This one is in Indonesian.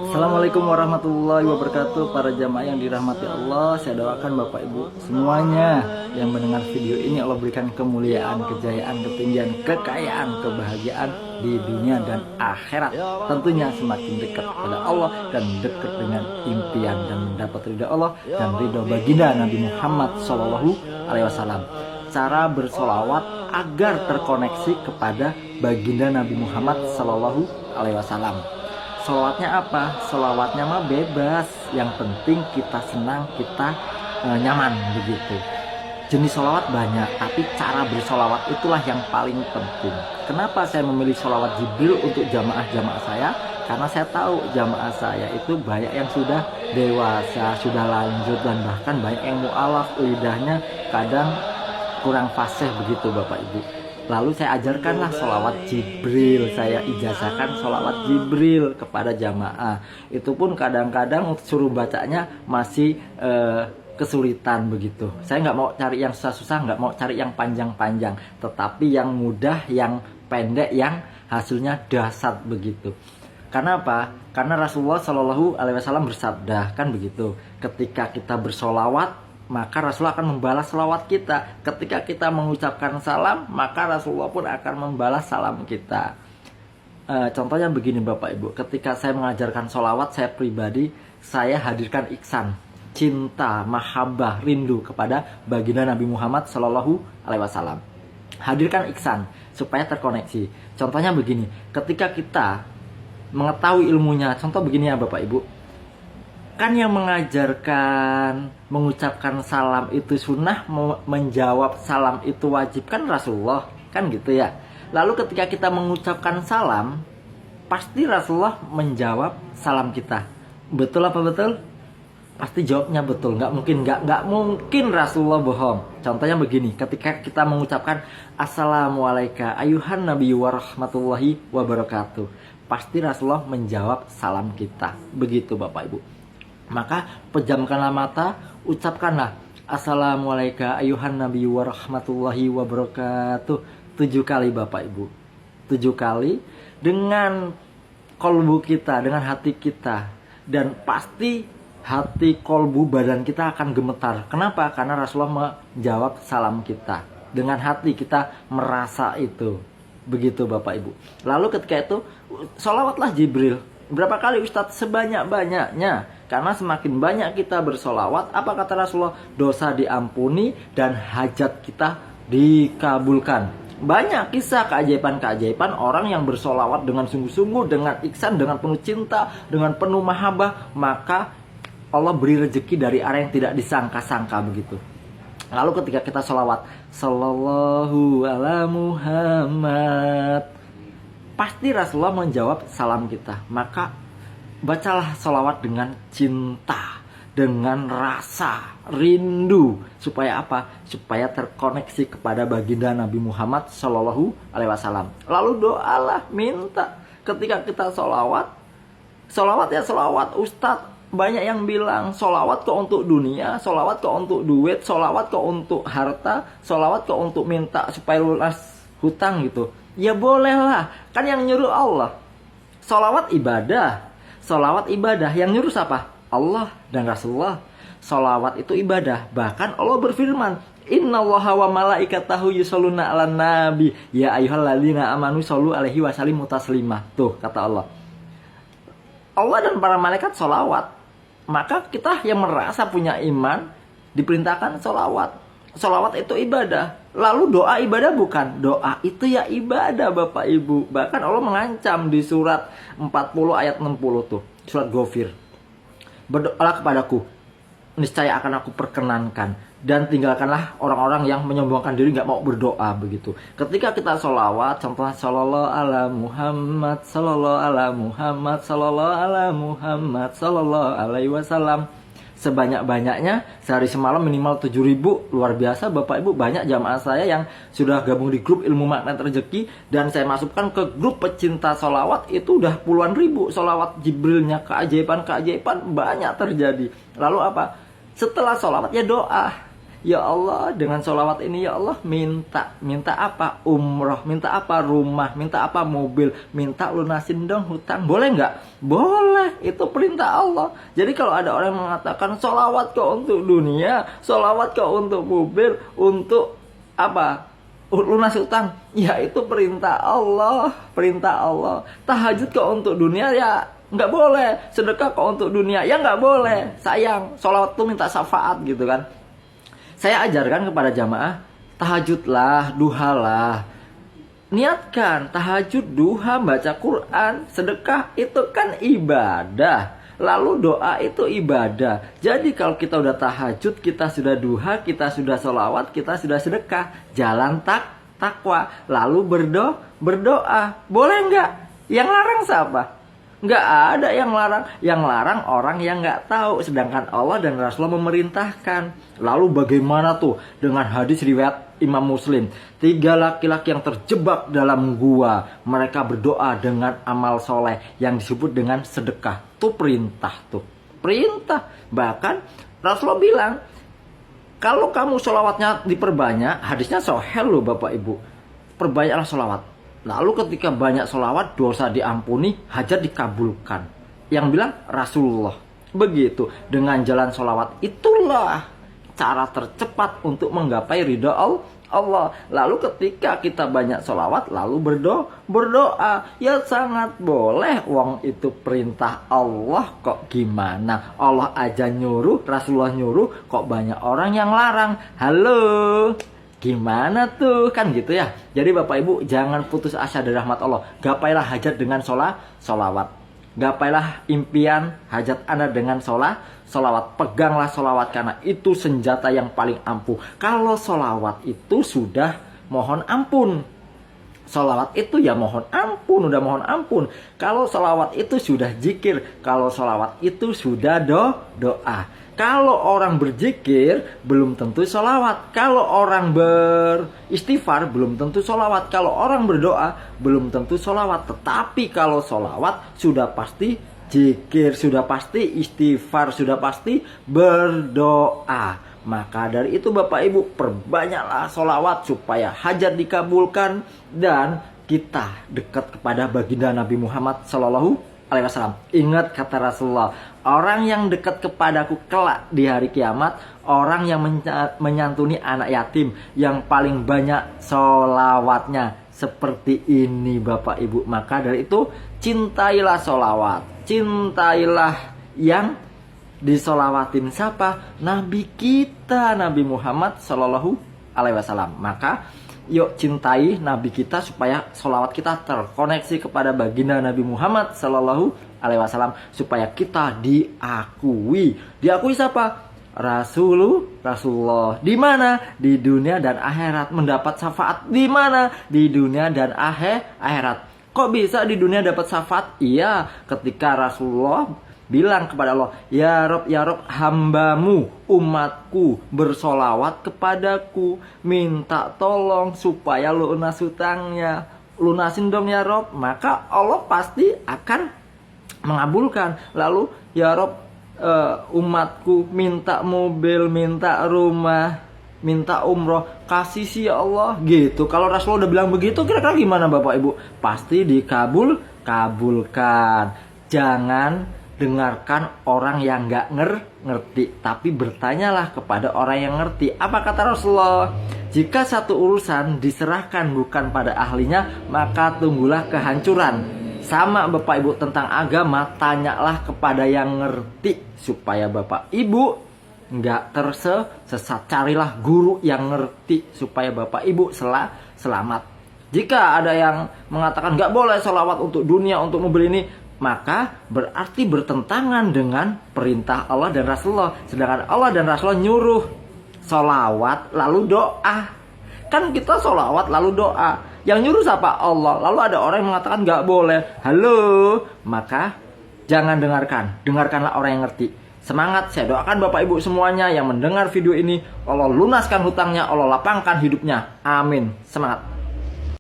Assalamualaikum warahmatullahi wabarakatuh. Para jamaah yang dirahmati Allah, saya doakan Bapak Ibu semuanya yang mendengar video ini Allah berikan kemuliaan, kejayaan, ketinggian, kekayaan, kebahagiaan di dunia dan akhirat. Tentunya semakin dekat kepada Allah dan dekat dengan impian dan mendapat ridha Allah dan ridha baginda Nabi Muhammad SAW. Cara bersolawat agar terkoneksi kepada baginda Nabi Muhammad SAW. Solawatnya apa? Solawatnya mah bebas. Yang penting kita senang, kita nyaman begitu. Jenis solawat banyak, tapi cara bersolawat itulah yang paling penting. Kenapa saya memilih solawat Jibril untuk jamaah-jamaah saya? Karena saya tahu jamaah saya itu banyak yang sudah dewasa, sudah lanjut, dan bahkan banyak yang mu'alaf, lidahnya kadang kurang fasih begitu Bapak Ibu. Lalu saya ajarkanlah sholawat Jibril, saya ijazahkan sholawat Jibril kepada jamaah. Itu pun kadang-kadang suruh bacanya masih kesulitan begitu. Saya nggak mau cari yang susah-susah, nggak mau cari yang panjang-panjang, tetapi yang mudah, yang pendek, yang hasilnya dahsyat begitu. Karena apa? Karena Rasulullah Shallallahu Alaihi Wasallam bersabda kan begitu. Ketika kita bersolawat, maka Rasulullah akan membalas salawat kita. Ketika kita mengucapkan salam, maka Rasulullah pun akan membalas salam kita. Contohnya begini Bapak Ibu, ketika saya mengajarkan sholawat, saya pribadi, saya hadirkan iksan, cinta, mahabbah, rindu kepada baginda Nabi Muhammad Sallallahu Alaihi Wasallam. Hadirkan iksan supaya terkoneksi. Contohnya begini, ketika kita mengetahui ilmunya, contoh begini ya Bapak Ibu, kan yang mengajarkan mengucapkan salam itu sunnah, menjawab salam itu wajib kan Rasulullah, kan gitu ya. Lalu ketika kita mengucapkan salam, pasti Rasulullah menjawab salam kita. Betul apa betul? Pasti jawabnya betul, nggak mungkin Rasulullah bohong. Contohnya begini, ketika kita mengucapkan Assalamualaikum ayuhan nabiyyu warahmatullahi wabarakatuh, pasti Rasulullah menjawab salam kita. Begitu Bapak Ibu. Maka pejamkanlah mata, ucapkanlah Assalamualaikum ayuhan nabiyyu warahmatullahi wabarakatuh 7 kali Bapak Ibu. 7 kali dengan kolbu kita, dengan hati kita. Dan pasti hati, kolbu, badan kita akan gemetar. Kenapa? Karena Rasulullah menjawab salam kita. Dengan hati kita merasa itu. Begitu Bapak Ibu. Lalu ketika itu sholawatlah Jibril. Berapa kali Ustadz? Sebanyak-banyaknya. Karena semakin banyak kita bersolawat, apa kata Rasulullah? Dosa diampuni dan hajat kita dikabulkan. Banyak kisah keajaiban-keajaiban orang yang bersolawat dengan sungguh-sungguh, dengan iksan, dengan penuh cinta, dengan penuh mahabbah, maka Allah beri rezeki dari arah yang tidak disangka-sangka begitu. Lalu ketika kita solawat Sallallahu ala Muhammad, pasti Rasulullah menjawab salam kita. Maka bacalah sholawat dengan cinta, dengan rasa rindu. Supaya apa? Supaya terkoneksi kepada baginda Nabi Muhammad Sallallahu Alaihi Wasallam. Lalu doalah, minta. Ketika kita sholawat ya sholawat Ustadz. Banyak yang bilang sholawat kok untuk dunia, sholawat kok untuk duit, sholawat kok untuk harta, sholawat kok untuk minta supaya lunas hutang gitu. Ya bolehlah, kan yang nyuruh Allah. Sholawat ibadah. Sholawat ibadah, yang nyuruh siapa? Allah dan Rasulullah. Sholawat itu ibadah. Bahkan Allah berfirman, Innallaha wa malaikatahu yusholluna 'alan nabi ya ayyuhalladzina amanu shollu alaihi wasallimu taslima. Tuh kata Allah. Allah dan para malaikat sholawat. Maka kita yang merasa punya iman diperintahkan sholawat. Sholawat itu ibadah. Lalu doa ibadah bukan? Doa itu ya ibadah Bapak Ibu. Bahkan Allah mengancam di surat 40 ayat 60 tuh. Surat Ghafir. Berdoalah kepadaku, niscaya akan aku perkenankan. Dan tinggalkanlah orang-orang yang menyombongkan diri gak mau berdoa begitu. Ketika kita sholawat, contohnya Sallallahu ala Muhammad, Sallallahu ala Muhammad, Sallallahu ala Muhammad, Sallallahu alaihi wasallam, sebanyak-banyaknya, sehari semalam minimal 7.000. Luar biasa Bapak Ibu. Banyak jamaah saya yang sudah gabung di grup Ilmu Magnet Rezeki, dan saya masukkan ke grup pecinta sholawat. Itu udah puluhan ribu sholawat Jibrilnya. Keajaiban-keajaiban banyak terjadi. Lalu apa? Setelah sholawat ya doa. Ya Allah, dengan sholawat ini ya Allah minta apa? Umroh, minta apa? Rumah, minta apa? Mobil, minta lunasin dong hutang. Boleh nggak? Boleh, itu perintah Allah. Jadi kalau ada orang yang mengatakan sholawat kok untuk dunia, sholawat kok untuk mobil, untuk apa? Lunas utang, ya itu perintah Allah, perintah Allah. Tahajud kok untuk dunia, ya nggak boleh. Sedekah kok untuk dunia, ya nggak boleh. Sayang, sholawat tuh minta syafaat gitu kan. Saya ajarkan kepada jamaah, tahajudlah, duhalah. Niatkan tahajud, duha, baca Quran, sedekah itu kan ibadah. Lalu doa itu ibadah. Jadi kalau kita udah tahajud, kita sudah duha, kita sudah sholawat, kita sudah sedekah, jalan takwa. Lalu berdoa. Boleh nggak? Yang larang siapa? Nggak ada yang larang. Yang larang orang yang nggak tahu. Sedangkan Allah dan Rasulullah memerintahkan. Lalu bagaimana tuh dengan hadis riwayat Imam Muslim? 3 laki-laki yang terjebak dalam gua. Mereka berdoa dengan amal soleh yang disebut dengan sedekah. Tuh perintah tuh. Perintah. Bahkan Rasulullah bilang, kalau kamu sholawatnya diperbanyak, hadisnya sahih loh Bapak Ibu. Perbanyaklah sholawat. Lalu ketika banyak sholawat, dosa diampuni, hajat dikabulkan. Yang bilang Rasulullah. Begitu. Dengan jalan sholawat itulah cara tercepat untuk menggapai ridha Allah. Lalu ketika kita banyak sholawat, lalu berdoa. Ya sangat boleh. Wong itu perintah Allah kok gimana? Allah aja nyuruh, Rasulullah nyuruh, kok banyak orang yang larang. Halo, gimana tuh? Kan gitu ya. Jadi Bapak Ibu jangan putus asa dari rahmat Allah. Gapailah hajat dengan sholawat. Gapailah impian hajat Anda dengan sholawat. Peganglah sholawat karena itu senjata yang paling ampuh. Kalau sholawat itu sudah mohon ampun. Sholawat itu ya mohon ampun, udah mohon ampun. Kalau sholawat itu sudah zikir. Kalau sholawat itu sudah doa. Kalau orang berzikir, belum tentu sholawat. Kalau orang beristighfar, belum tentu sholawat. Kalau orang berdoa, belum tentu sholawat. Tetapi kalau sholawat, sudah pasti zikir, sudah pasti istighfar, sudah pasti berdoa. Maka dari itu Bapak Ibu, perbanyaklah sholawat supaya hajat dikabulkan. Dan kita dekat kepada baginda Nabi Muhammad SAW. Ingat kata Rasulullah, orang yang dekat kepadaku kelak di hari kiamat, orang yang menyantuni anak yatim, yang paling banyak sholawatnya. Seperti ini Bapak Ibu. Maka dari itu cintailah sholawat. Cintailah yang disolawatin siapa? Nabi kita, Nabi Muhammad SAW. Maka yuk cintai Nabi kita supaya sholawat kita terkoneksi kepada baginda Nabi Muhammad SAW, supaya kita diakui. Diakui siapa? Rasulullah. Di mana? Di dunia dan akhirat. Mendapat syafaat di mana? Di dunia dan akhirat. Kok bisa di dunia dapat syafaat? Iya, ketika Rasulullah bilang kepada Allah, ya Rob, hambamu, umatku bersolawat kepadaku, minta tolong supaya lunas hutangnya, lunasin dong ya Rob. Maka Allah pasti akan mengabulkan. Lalu ya Rob, umatku minta mobil, minta rumah, minta umroh, kasih sih ya Allah. Gitu. Kalau Rasulullah udah bilang begitu, kira-kira gimana Bapak Ibu? Pasti dikabulkan. Jangan dengarkan orang yang nggak ngerti, tapi bertanyalah kepada orang yang ngerti. Apa kata Rasulullah? Jika satu urusan diserahkan bukan pada ahlinya, maka tunggulah kehancuran. Sama Bapak Ibu tentang agama, tanyalah kepada yang ngerti supaya Bapak Ibu nggak tersesat. Carilah guru yang ngerti supaya Bapak Ibu selamat. Jika ada yang mengatakan nggak boleh sholawat untuk dunia, untuk mobil ini, maka berarti bertentangan dengan perintah Allah dan Rasulullah. Sedangkan Allah dan Rasulullah nyuruh sholawat lalu doa. Kan kita sholawat lalu doa. Yang nyuruh siapa? Allah. Lalu ada orang yang mengatakan gak boleh. Halo. Maka jangan dengarkan. Dengarkanlah orang yang ngerti. Semangat. Saya doakan Bapak Ibu semuanya yang mendengar video ini, Allah lunaskan hutangnya, Allah lapangkan hidupnya. Amin. Semangat.